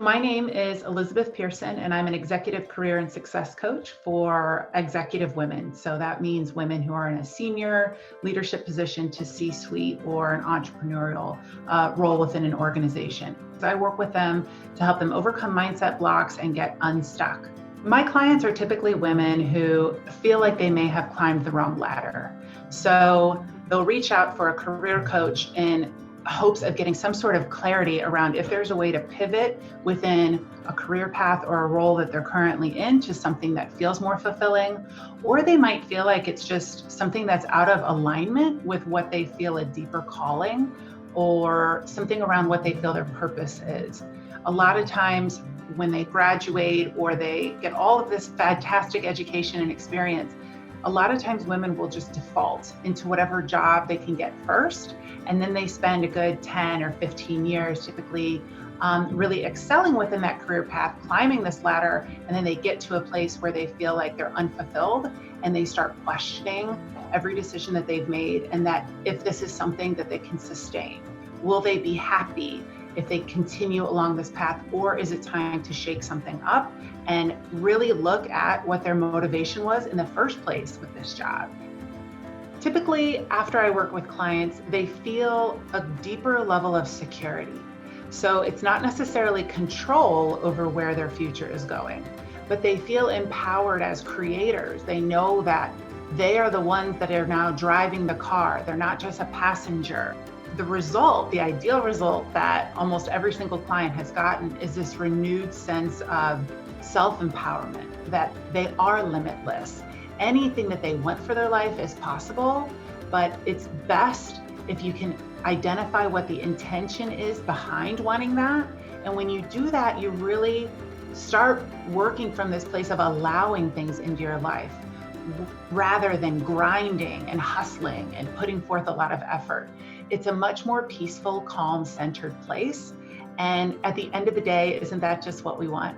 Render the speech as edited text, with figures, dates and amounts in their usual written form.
My name is Elizabeth Pearson, and I'm an executive career and success coach for executive women. So that means women who are in a senior leadership position to C-suite or an entrepreneurial role within an organization. So I work with them to help them overcome mindset blocks and get unstuck. My clients are typically women who feel like they may have climbed the wrong ladder. So they'll reach out for a career coach in hopes of getting some sort of clarity around if there's a way to pivot within a career path or a role that they're currently in to something that feels more fulfilling, or they might feel like it's just something that's out of alignment with what they feel a deeper calling or something around what they feel their purpose is. A lot of times when they graduate or they get all of this fantastic education and experience, a lot of times women will just default into whatever job they can get first, and then they spend a good 10 or 15 years typically really excelling within that career path, climbing this ladder, and then they get to a place where they feel like they're unfulfilled and they start questioning every decision that they've made and that if this is something that they can sustain. Will they be happy if they continue along this path, or is it time to shake something up and really look at what their motivation was in the first place with this job? Typically, after I work with clients, they feel a deeper level of security. So it's not necessarily control over where their future is going, but they feel empowered as creators. They know that they are the ones that are now driving the car. They're not just a passenger. The result, the ideal result that almost every single client has gotten is this renewed sense of self-empowerment, that they are limitless. Anything that they want for their life is possible, but it's best if you can identify what the intention is behind wanting that. And when you do that, you really start working from this place of allowing things into your life rather than grinding and hustling and putting forth a lot of effort. It's a much more peaceful, calm, centered place. And at the end of the day, isn't that just what we want?